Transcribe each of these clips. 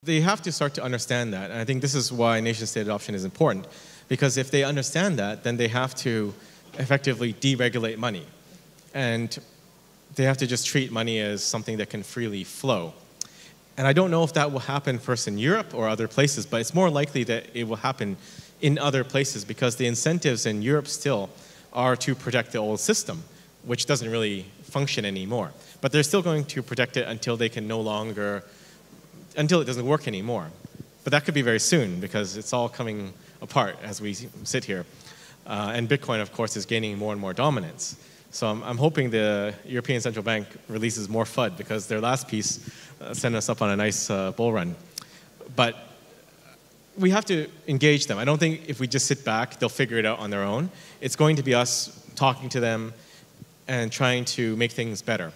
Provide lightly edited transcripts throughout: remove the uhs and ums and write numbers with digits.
they have to start to understand that. And I think this is why nation-state adoption is important. Because if they understand that, then they have to effectively deregulate money. And they have to just treat money as something that can freely flow. And I don't know if that will happen first in Europe or other places, but it's more likely that it will happen in other places because the incentives in Europe still are to protect the old system, which doesn't really function anymore. But they're still going to protect it until they can no longer, until it doesn't work anymore. But that could be very soon because it's all coming apart as we sit here. And Bitcoin, of course, is gaining more and more dominance. So I'm hoping the European Central Bank releases more FUD because their last piece sent us up on a nice bull run. But we have to engage them. I don't think if we just sit back, they'll figure it out on their own. It's going to be us talking to them and trying to make things better.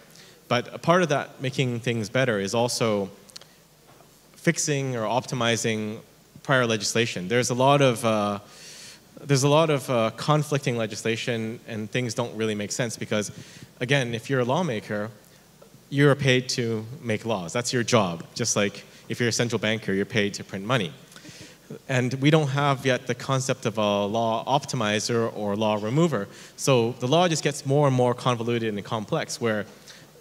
But a part of that making things better is also fixing or optimizing prior legislation. There's a lot of conflicting legislation, and things don't really make sense because, again, if you're a lawmaker, you're paid to make laws. That's your job. Just like if you're a central banker, you're paid to print money. And we don't have yet the concept of a law optimizer or law remover. So the law just gets more and more convoluted and complex, where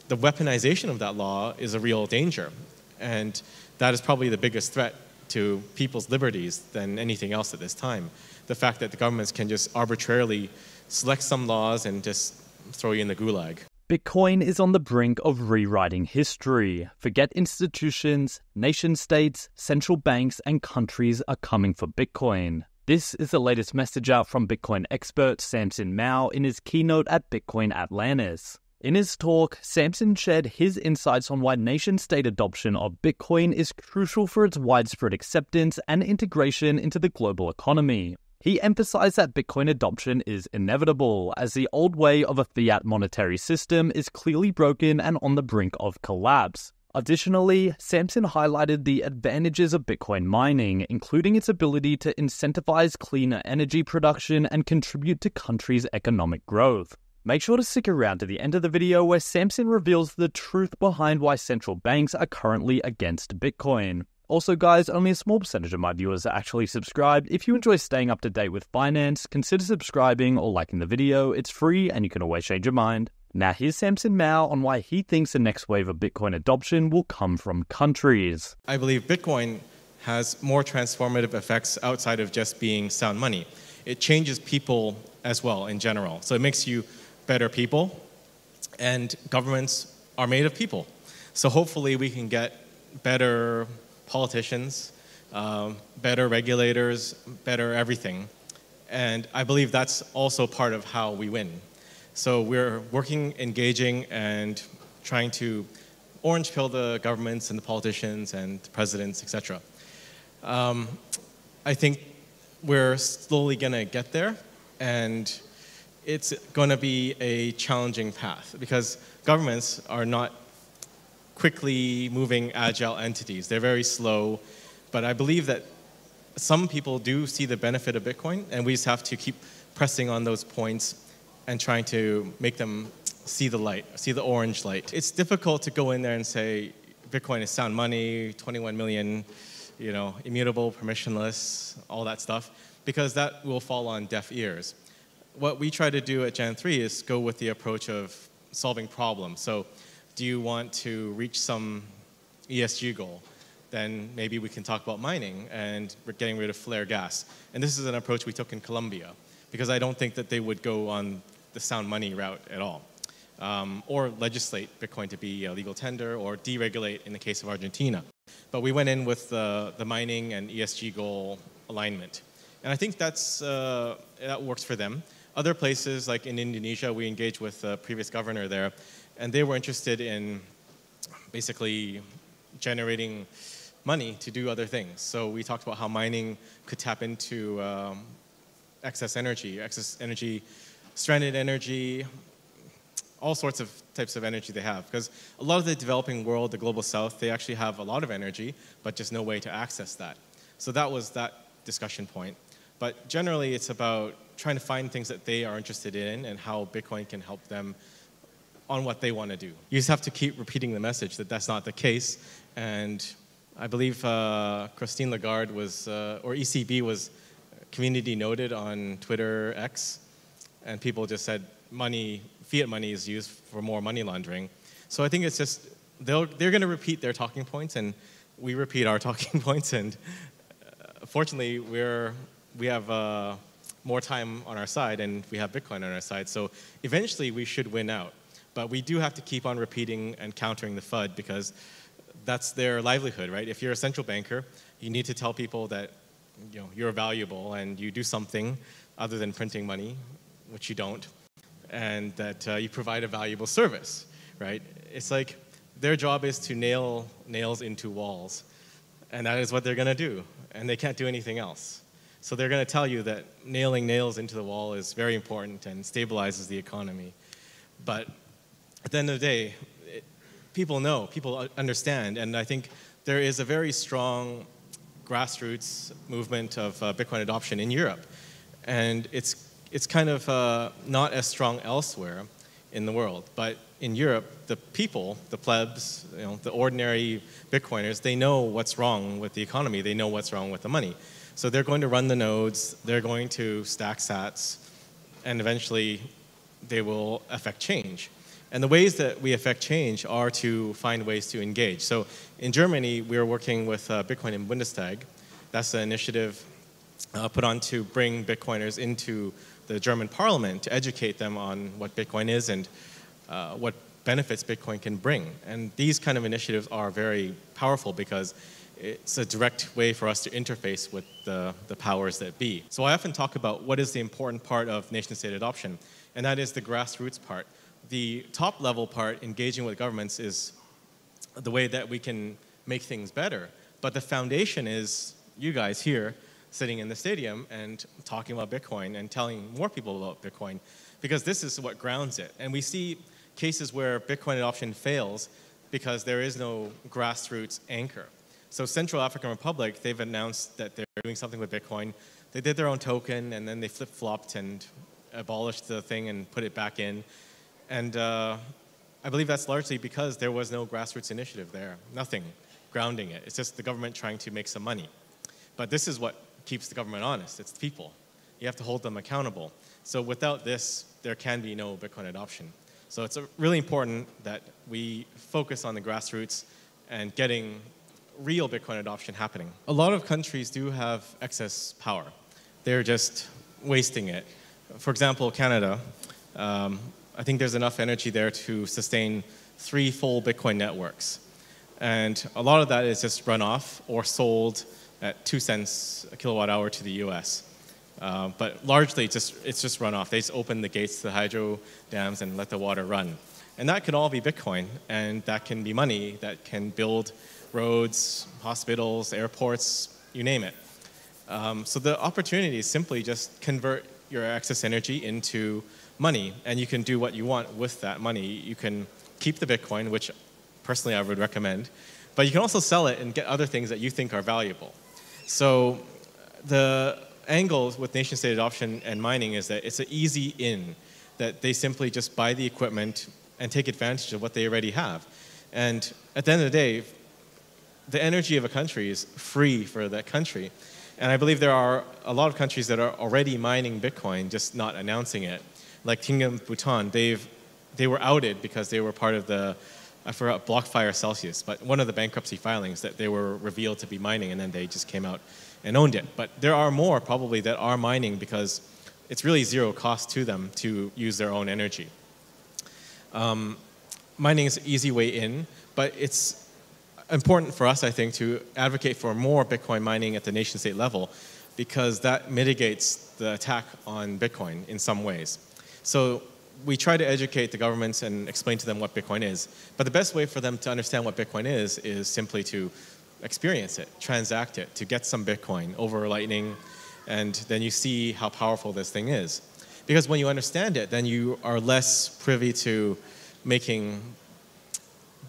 the weaponization of that law is a real danger. And that is probably the biggest threat to people's liberties than anything else at this time. The fact that the governments can just arbitrarily select some laws and just throw you in the gulag. Bitcoin is on the brink of rewriting history. Forget institutions, nation-states, central banks, and countries are coming for Bitcoin. This is the latest message out from Bitcoin expert Samson Mow in his keynote at Bitcoin Atlantis. In his talk, Samson shared his insights on why nation-state adoption of Bitcoin is crucial for its widespread acceptance and integration into the global economy. He emphasized that Bitcoin adoption is inevitable, as the old way of a fiat monetary system is clearly broken and on the brink of collapse. Additionally, Samson highlighted the advantages of Bitcoin mining, including its ability to incentivize cleaner energy production and contribute to countries' economic growth. Make sure to stick around to the end of the video where Samson reveals the truth behind why central banks are currently against Bitcoin. Also guys, only a small percentage of my viewers are actually subscribed. If you enjoy staying up to date with finance, consider subscribing or liking the video. It's free and you can always change your mind. Now here's Samson Mow on why he thinks the next wave of Bitcoin adoption will come from countries. I believe Bitcoin has more transformative effects outside of just being sound money. It changes people as well in general. So it makes you better people, and governments are made of people. So hopefully we can get better politicians, better regulators, better everything. And I believe that's also part of how we win. So we're working, engaging, and trying to orange pill the governments and the politicians and the presidents, etc. I think we're slowly going to get there, and it's going to be a challenging path because governments are not quickly moving agile entities. They're very slow, but I believe that some people do see the benefit of Bitcoin, and we just have to keep pressing on those points and trying to make them see the light, see the orange light. It's difficult to go in there and say Bitcoin is sound money, 21 million, immutable, permissionless, all that stuff, because that will fall on deaf ears. What we try to do at Gen 3 is go with the approach of solving problems. So do you want to reach some ESG goal? Then maybe we can talk about mining and we're getting rid of flare gas. And this is an approach we took in Colombia, because I don't think that they would go on the sound money route at all. Or legislate Bitcoin to be a legal tender, or deregulate in the case of Argentina. But we went in with the mining and ESG goal alignment. And I think that works for them. Other places, like in Indonesia, we engaged with the previous governor there, and they were interested in basically generating money to do other things. So we talked about how mining could tap into excess energy, stranded energy, all sorts of types of energy they have. Because a lot of the developing world, the global south, they actually have a lot of energy, but just no way to access that. So that was that discussion point. But generally, it's about trying to find things that they are interested in and how Bitcoin can help them on what they want to do. You just have to keep repeating the message that that's not the case, and I believe Christine Lagarde was, or ECB was community noted on Twitter X, and people just said fiat money is used for more money laundering. So I think it's just, they're going to repeat their talking points, and we repeat our talking points, and fortunately we have more time on our side, and we have Bitcoin on our side, so eventually we should win out. But we do have to keep on repeating and countering the FUD, because that's their livelihood, right? If you're a central banker, you need to tell people that you're valuable and you do something other than printing money, which you don't, and that you provide a valuable service, right? It's like their job is to nail nails into walls, and that is what they're going to do, and they can't do anything else. So they're going to tell you that nailing nails into the wall is very important and stabilizes the economy. But at the end of the day, people know, people understand, and I think there is a very strong grassroots movement of Bitcoin adoption in Europe, and it's kind of not as strong elsewhere in the world. But in Europe, the people, the plebs, the ordinary Bitcoiners, they know what's wrong with the economy. They know what's wrong with the money. So they're going to run the nodes. They're going to stack sats, and eventually they will affect change. And the ways that we affect change are to find ways to engage. So in Germany, we're working with Bitcoin im Bundestag. That's an initiative put on to bring Bitcoiners into the German parliament to educate them on what Bitcoin is and what benefits Bitcoin can bring. And these kind of initiatives are very powerful because it's a direct way for us to interface with the powers that be. So I often talk about what is the important part of nation-state adoption, and that is the grassroots part. The top-level part, engaging with governments, is the way that we can make things better. But the foundation is you guys here sitting in the stadium and talking about Bitcoin and telling more people about Bitcoin, because this is what grounds it. And we see cases where Bitcoin adoption fails because there is no grassroots anchor. So Central African Republic, they've announced that they're doing something with Bitcoin. They did their own token, and then they flip-flopped and abolished the thing and put it back in. And I believe that's largely because there was no grassroots initiative there, nothing grounding it. It's just the government trying to make some money. But this is what keeps the government honest. It's the people. You have to hold them accountable. So without this, there can be no Bitcoin adoption. So it's really important that we focus on the grassroots and getting real Bitcoin adoption happening. A lot of countries do have excess power. They're just wasting it. For example, Canada, I think there's enough energy there to sustain 3 full Bitcoin networks. And a lot of that is just run off or sold at 2 cents a kilowatt hour to the US. But largely, it's just run off. They just open the gates to the hydro dams and let the water run. And that can all be Bitcoin, and that can be money that can build roads, hospitals, airports, you name it. So the opportunity is simply just convert your excess energy into money, and you can do what you want with that money. You can keep the Bitcoin, which personally I would recommend, but you can also sell it and get other things that you think are valuable. So the angle with nation-state adoption and mining is that it's an easy in, that they simply just buy the equipment and take advantage of what they already have. And at the end of the day, the energy of a country is free for that country. And I believe there are a lot of countries that are already mining Bitcoin, just not announcing it. Like Kingdom of Bhutan, they were outed because they were part of the, I forgot, BlockFire Celsius, but one of the bankruptcy filings that they were revealed to be mining, and then they just came out and owned it. But there are more probably that are mining because it's really zero cost to them to use their own energy. Mining is an easy way in, but it's important for us, I think, to advocate for more Bitcoin mining at the nation-state level, because that mitigates the attack on Bitcoin in some ways. So we try to educate the governments and explain to them what Bitcoin is. But the best way for them to understand what Bitcoin is simply to experience it, transact it, to get some Bitcoin over Lightning, and then you see how powerful this thing is. Because when you understand it, then you are less privy to making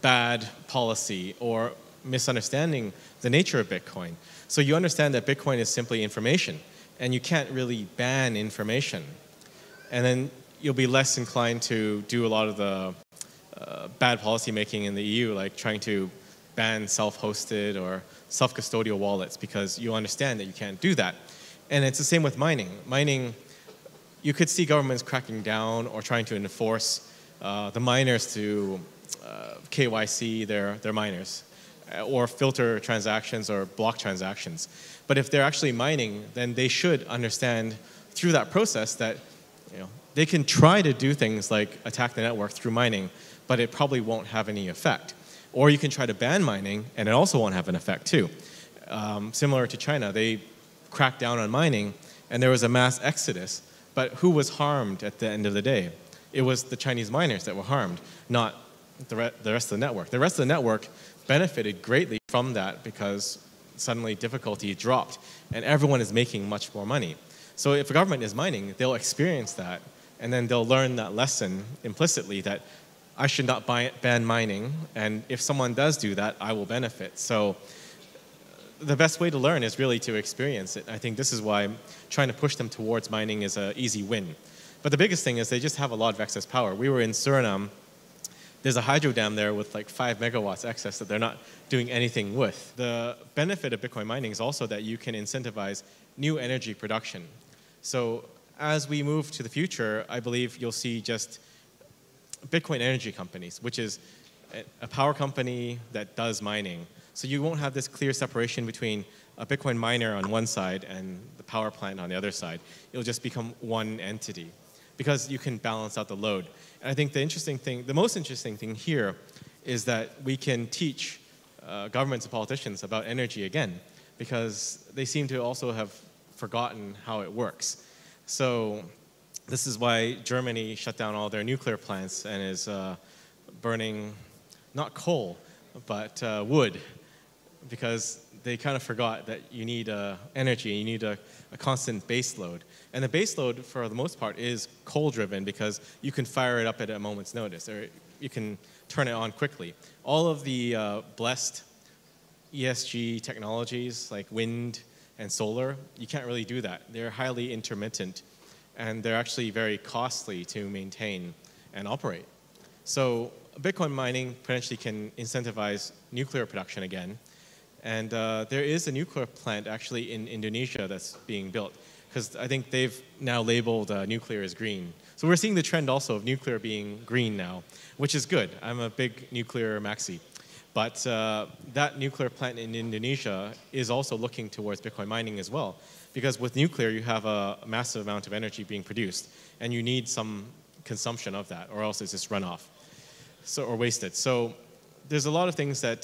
bad policy or misunderstanding the nature of Bitcoin. So you understand that Bitcoin is simply information, and you can't really ban information. And then you'll be less inclined to do a lot of the bad policy making in the EU, like trying to ban self-hosted or self-custodial wallets because you understand that you can't do that. And it's the same with mining. Mining, you could see governments cracking down or trying to enforce the miners to KYC their miners or filter transactions or block transactions. But if they're actually mining, then they should understand through that process that they can try to do things like attack the network through mining, but it probably won't have any effect. Or you can try to ban mining, and it also won't have an effect too. Similar to China, they cracked down on mining, and there was a mass exodus. But who was harmed at the end of the day? It was the Chinese miners that were harmed, not the rest of the network. The rest of the network benefited greatly from that because suddenly difficulty dropped, and everyone is making much more money. So if a government is mining, they'll experience that, and then they'll learn that lesson implicitly that I should not ban mining, and if someone does do that, I will benefit. So the best way to learn is really to experience it. I think this is why trying to push them towards mining is an easy win. But the biggest thing is they just have a lot of excess power. We were in Suriname. There's a hydro dam there with like 5 megawatts excess that they're not doing anything with. The benefit of Bitcoin mining is also that you can incentivize new energy production. So as we move to the future, I believe you'll see just Bitcoin energy companies, which is a power company that does mining. So you won't have this clear separation between a Bitcoin miner on one side and the power plant on the other side. It'll just become one entity because you can balance out the load. And I think the most interesting thing here is that we can teach governments and politicians about energy again because they seem to also have forgotten how it works. So this is why Germany shut down all their nuclear plants and is burning not coal, but wood, because they kind of forgot that you need energy, you need a constant base load. And the base load, for the most part, is coal-driven because you can fire it up at a moment's notice, or you can turn it on quickly. All of the blessed ESG technologies, like wind and solar, you can't really do that. They're highly intermittent, and they're actually very costly to maintain and operate. So Bitcoin mining potentially can incentivize nuclear production again. And there is a nuclear plant actually in Indonesia that's being built, because I think they've now labeled nuclear as green. So we're seeing the trend also of nuclear being green now, which is good. I'm a big nuclear maxi. But that nuclear plant in Indonesia is also looking towards Bitcoin mining as well, because with nuclear you have a massive amount of energy being produced, and you need some consumption of that, or else it's just run off or wasted. So there's a lot of things that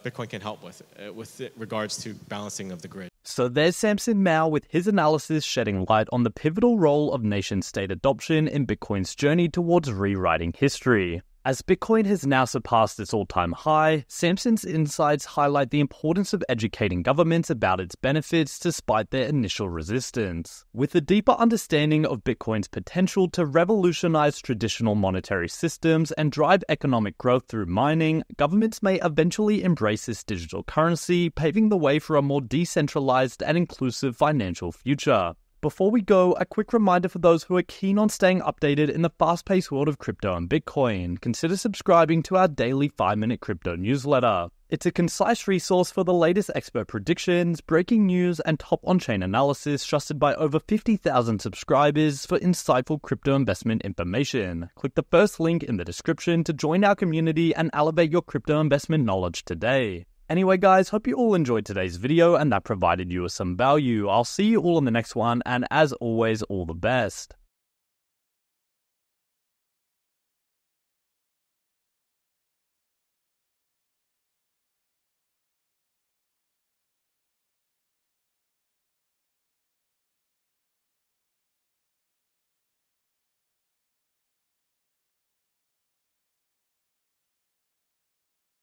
Bitcoin can help with regards to balancing of the grid. So there's Samson Mow with his analysis shedding light on the pivotal role of nation-state adoption in Bitcoin's journey towards rewriting history. As Bitcoin has now surpassed its all-time high, Samson's insights highlight the importance of educating governments about its benefits despite their initial resistance. With a deeper understanding of Bitcoin's potential to revolutionize traditional monetary systems and drive economic growth through mining, governments may eventually embrace this digital currency, paving the way for a more decentralized and inclusive financial future. Before we go, a quick reminder for those who are keen on staying updated in the fast-paced world of crypto and Bitcoin. Consider subscribing to our daily 5-minute crypto newsletter. It's a concise resource for the latest expert predictions, breaking news, and top on-chain analysis trusted by over 50,000 subscribers for insightful crypto investment information. Click the first link in the description to join our community and elevate your crypto investment knowledge today. Anyway guys, hope you all enjoyed today's video and that provided you with some value. I'll see you all in the next one, and as always, all the best.